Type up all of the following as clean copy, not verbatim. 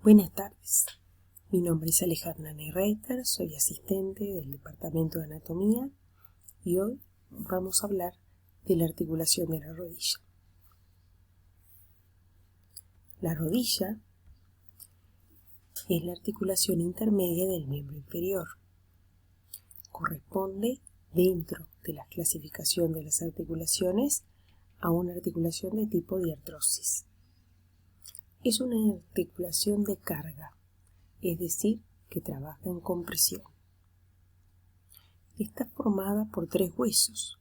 Buenas tardes, mi nombre es Alejandra Nereiter, soy asistente del Departamento de Anatomía y hoy vamos a hablar de la articulación de la rodilla. La rodilla es la articulación intermedia del miembro inferior. Corresponde, dentro de la clasificación de las articulaciones, a una articulación de tipo diartrosis. Es una articulación de carga, es decir, que trabaja en compresión. Está formada por 3 huesos,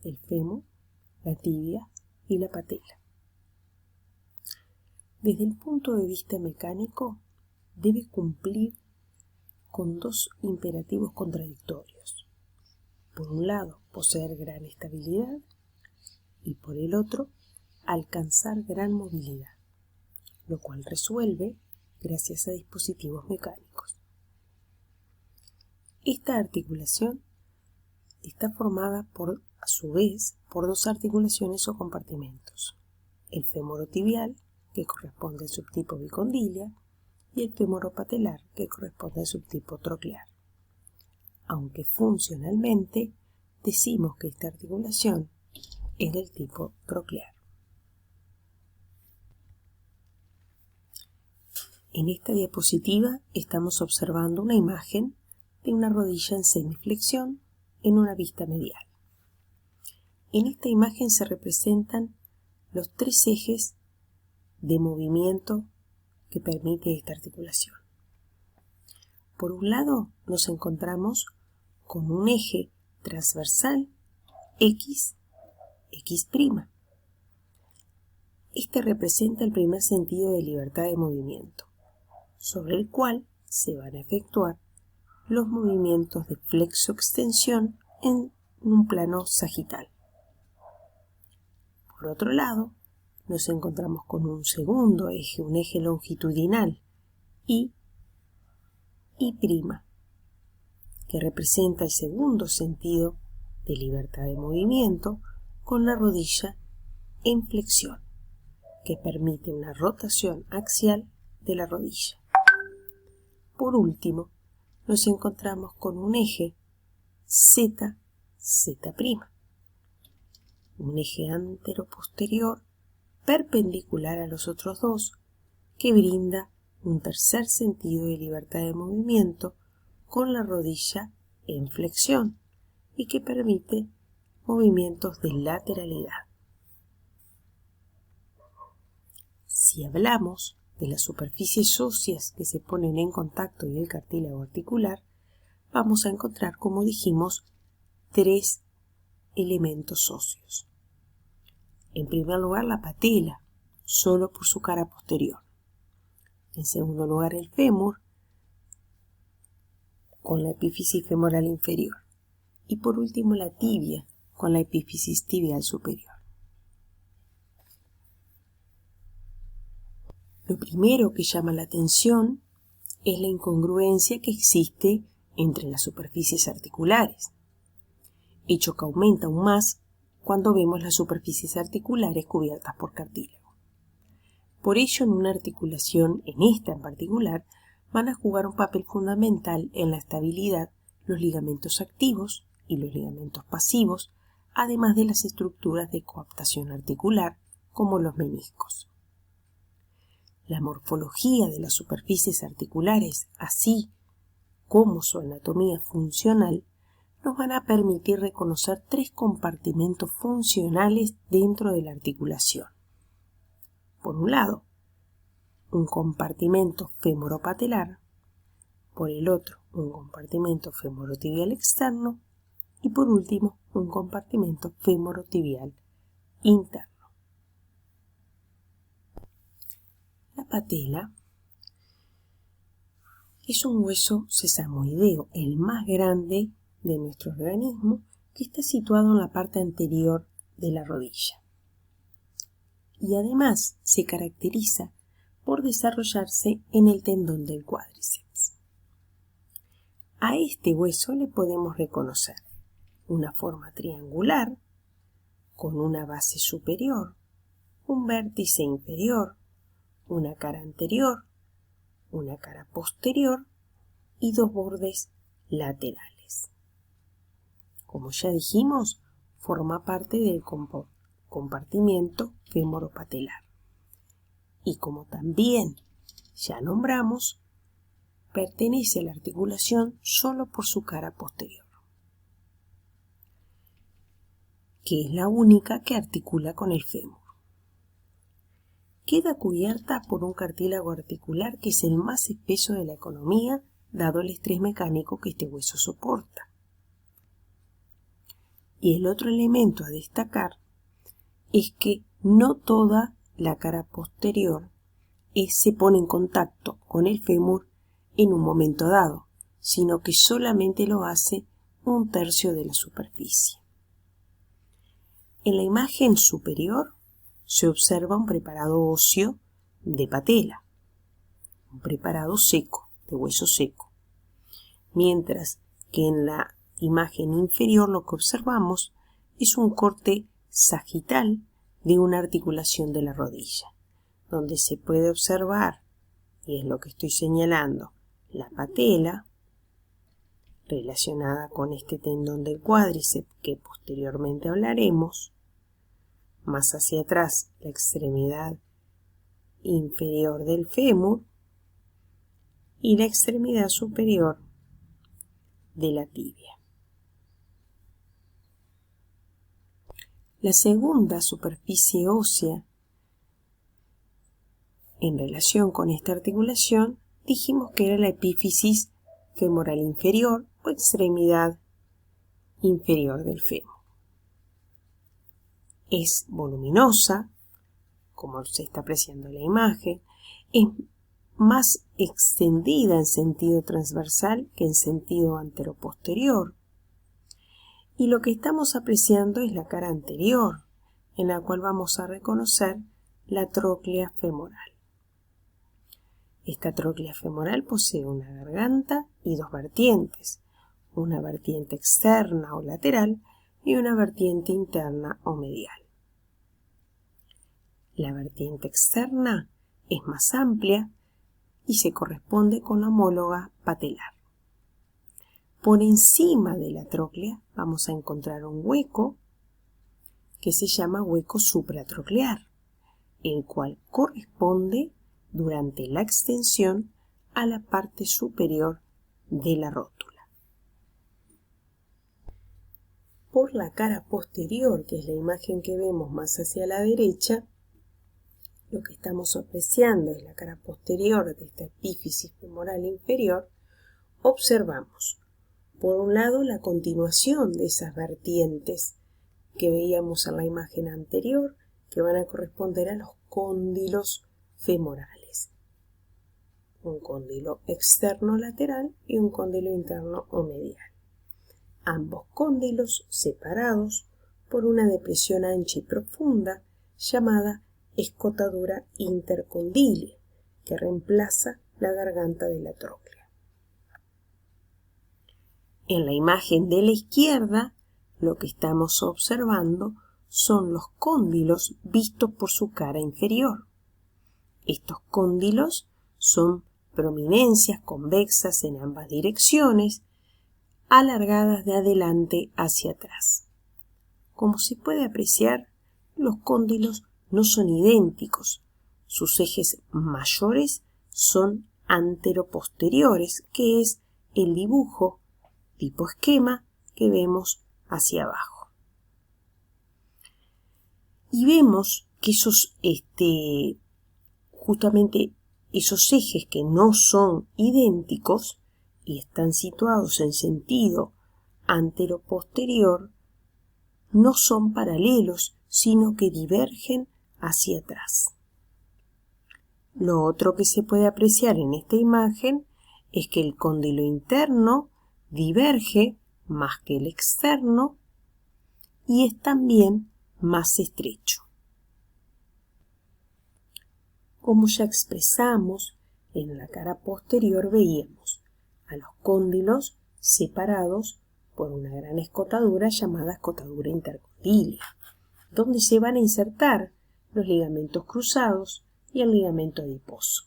el fémur, la tibia y la patela. Desde el punto de vista mecánico, debe cumplir con 2 imperativos contradictorios. Por un lado, poseer gran estabilidad y por el otro, alcanzar gran movilidad, lo cual resuelve gracias a dispositivos mecánicos. Esta articulación está formada a su vez por 2 articulaciones o compartimentos, el femorotibial, que corresponde al subtipo bicondilia, y el femoro-patelar, que corresponde al subtipo troclear. Aunque funcionalmente decimos que esta articulación es del tipo troclear. En esta diapositiva estamos observando una imagen de una rodilla en semiflexión en una vista medial. En esta imagen se representan los 3 ejes de movimiento que permite esta articulación. Por un lado nos encontramos con un eje transversal X'. Este representa el primer sentido de libertad de movimiento, sobre el cual se van a efectuar los movimientos de flexo-extensión en un plano sagital. Por otro lado, nos encontramos con un segundo eje, un eje longitudinal, Y', que representa el segundo sentido de libertad de movimiento con la rodilla en flexión, que permite una rotación axial de la rodilla. Por último, nos encontramos con un eje Z', un eje antero-posterior perpendicular a los otros 2 que brinda un tercer sentido de libertad de movimiento con la rodilla en flexión y que permite movimientos de lateralidad. Si hablamos de las superficies óseas que se ponen en contacto y el cartílago articular, vamos a encontrar, como dijimos, 3 elementos óseos. En primer lugar, la patela, solo por su cara posterior. En segundo lugar, el fémur, con la epífisis femoral inferior. Y por último, la tibia, con la epífisis tibial superior. Lo primero que llama la atención es la incongruencia que existe entre las superficies articulares, hecho que aumenta aún más cuando vemos las superficies articulares cubiertas por cartílago. Por ello, en una articulación, en esta en particular, van a jugar un papel fundamental en la estabilidad los ligamentos activos y los ligamentos pasivos, además de las estructuras de coaptación articular, como los meniscos. La morfología de las superficies articulares, así como su anatomía funcional, nos van a permitir reconocer 3 compartimentos funcionales dentro de la articulación. Por un lado, un compartimento femoropatelar, por el otro, un compartimento femorotibial externo y por último, un compartimento femorotibial interno. La patela es un hueso sesamoideo, el más grande de nuestro organismo, que está situado en la parte anterior de la rodilla. Y además se caracteriza por desarrollarse en el tendón del cuádriceps. A este hueso le podemos reconocer una forma triangular, con una base superior, un vértice inferior, una cara anterior, una cara posterior y dos bordes laterales. Como ya dijimos, forma parte del compartimiento femoropatelar. Y como también ya nombramos, pertenece a la articulación solo por su cara posterior, que es la única que articula con el fémur. Queda cubierta por un cartílago articular que es el más espeso de la economía, dado el estrés mecánico que este hueso soporta. Y el otro elemento a destacar es que no toda la cara posterior se pone en contacto con el fémur en un momento dado, sino que solamente lo hace un tercio de la superficie. En la imagen superior se observa un preparado óseo de patela, un preparado seco, de hueso seco, mientras que en la imagen inferior lo que observamos es un corte sagital de una articulación de la rodilla, donde se puede observar, y es lo que estoy señalando, la patela relacionada con este tendón del cuádriceps que posteriormente hablaremos, más hacia atrás la extremidad inferior del fémur y la extremidad superior de la tibia. La segunda superficie ósea en relación con esta articulación dijimos que era la epífisis femoral inferior o extremidad inferior del fémur. Es voluminosa, como se está apreciando en la imagen, es más extendida en sentido transversal que en sentido anteroposterior. Y lo que estamos apreciando es la cara anterior, en la cual vamos a reconocer la tróclea femoral. Esta tróclea femoral posee una garganta y dos vertientes, una vertiente externa o lateral y una vertiente interna o medial. La vertiente externa es más amplia y se corresponde con la homóloga patelar. Por encima de la tróclea vamos a encontrar un hueco que se llama hueco supratroclear, el cual corresponde durante la extensión a la parte superior de la rótula. Por la cara posterior, que es la imagen que vemos más hacia la derecha, lo que estamos apreciando es la cara posterior de esta epífisis femoral inferior, observamos por un lado la continuación de esas vertientes que veíamos en la imagen anterior, que van a corresponder a los cóndilos femorales. Un cóndilo externo lateral y un cóndilo interno o medial. Ambos cóndilos separados por una depresión ancha y profunda llamada escotadura intercondílea, que reemplaza la garganta de la tróclea. En la imagen de la izquierda, lo que estamos observando son los cóndilos vistos por su cara inferior. Estos cóndilos son prominencias convexas en ambas direcciones, alargadas de adelante hacia atrás. Como se puede apreciar, los cóndilos no son idénticos. Sus ejes mayores son anteroposteriores, que es el dibujo tipo esquema que vemos hacia abajo. Y vemos que justamente esos ejes que no son idénticos y están situados en sentido anteroposterior no son paralelos, sino que divergen hacia atrás. Lo otro que se puede apreciar en esta imagen es que el cóndilo interno diverge más que el externo y es también más estrecho. Como ya expresamos, en la cara posterior veíamos a los cóndilos separados por una gran escotadura llamada escotadura intercondílea, donde se van a insertar los ligamentos cruzados y el ligamento adiposo.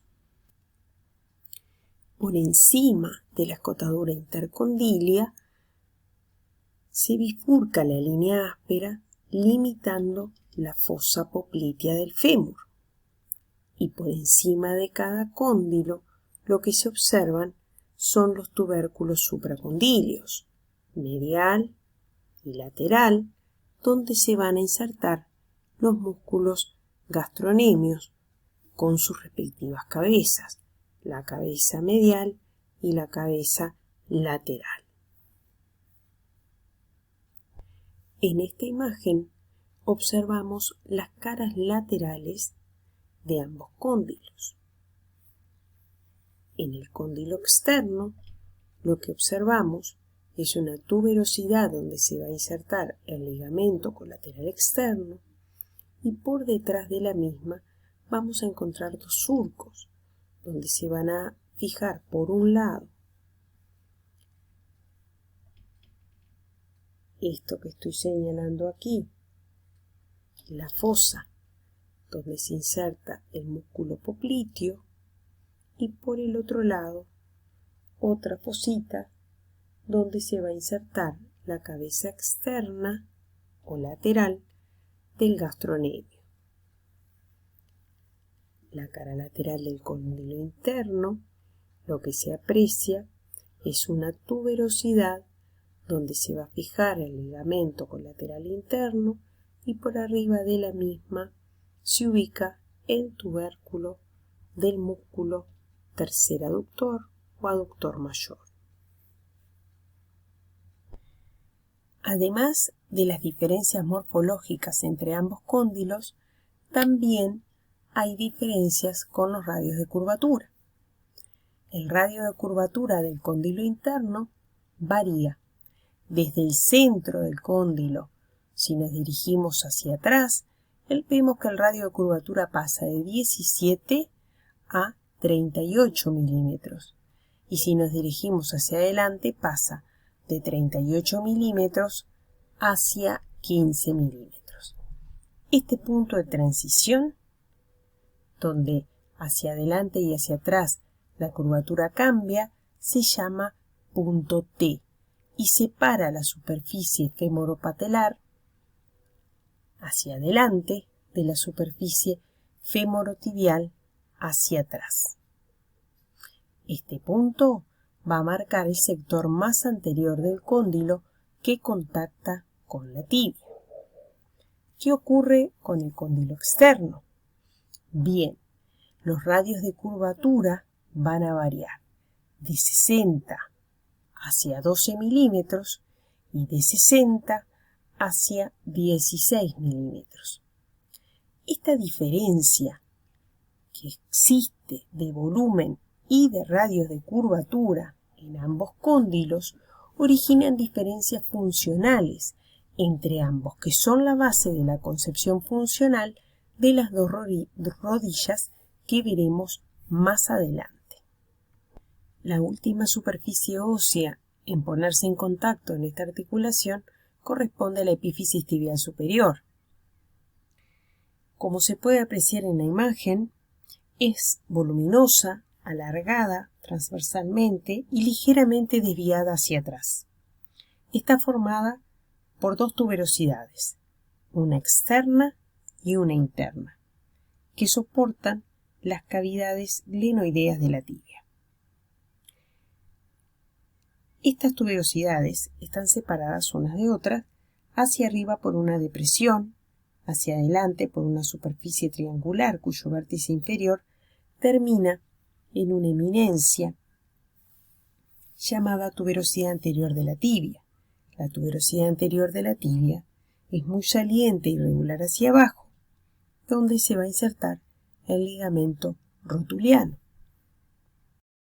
por encima de la escotadura intercondilia se bifurca la línea áspera limitando la fosa poplitea del fémur. Y por encima de cada cóndilo lo que se observan son los tubérculos supracondilios, medial y lateral, donde se van a insertar los músculos gastronemios con sus respectivas cabezas, la cabeza medial y la cabeza lateral. En esta imagen observamos las caras laterales de ambos cóndilos. En el cóndilo externo, lo que observamos es una tuberosidad donde se va a insertar el ligamento colateral externo y por detrás de la misma vamos a encontrar dos surcos donde se van a fijar por un lado esto que estoy señalando aquí, la fosa donde se inserta el músculo popliteo, y por el otro lado otra fosita donde se va a insertar la cabeza externa o lateral del gastronemio. La cara lateral del cóndilo interno, lo que se aprecia es una tuberosidad donde se va a fijar el ligamento colateral interno y por arriba de la misma se ubica el tubérculo del músculo tercer aductor o aductor mayor. Además de las diferencias morfológicas entre ambos cóndilos, también hay diferencias con los radios de curvatura. El radio de curvatura del cóndilo interno varía desde el centro del cóndilo. Si nos dirigimos hacia atrás, vemos que el radio de curvatura pasa de 17 a 38 milímetros. Y si nos dirigimos hacia adelante, pasa de 38 milímetros hacia 15 milímetros. Este punto de transición, donde hacia adelante y hacia atrás la curvatura cambia, se llama punto T y separa la superficie femoropatelar hacia adelante de la superficie femorotibial hacia atrás. Este punto va a marcar el sector más anterior del cóndilo que contacta con la tibia. ¿Qué ocurre con el cóndilo externo? Bien, los radios de curvatura van a variar de 60 hacia 12 milímetros y de 60 hacia 16 milímetros. Esta diferencia que existe de volumen y de radios de curvatura en ambos cóndilos originan diferencias funcionales entre ambos, que son la base de la concepción funcional de las dos rodillas que veremos más adelante. La última superficie ósea en ponerse en contacto en esta articulación corresponde a la epífisis tibial superior. Como se puede apreciar en la imagen, es voluminosa, alargada transversalmente y ligeramente desviada hacia atrás. Está formada por dos tuberosidades, una externa y una interna, que soportan las cavidades glenoideas de la tibia. Estas tuberosidades están separadas unas de otras, hacia arriba por una depresión, hacia adelante por una superficie triangular cuyo vértice inferior termina en una eminencia llamada tuberosidad anterior de la tibia. La tuberosidad anterior de la tibia es muy saliente y regular hacia abajo, donde se va a insertar el ligamento rotuliano.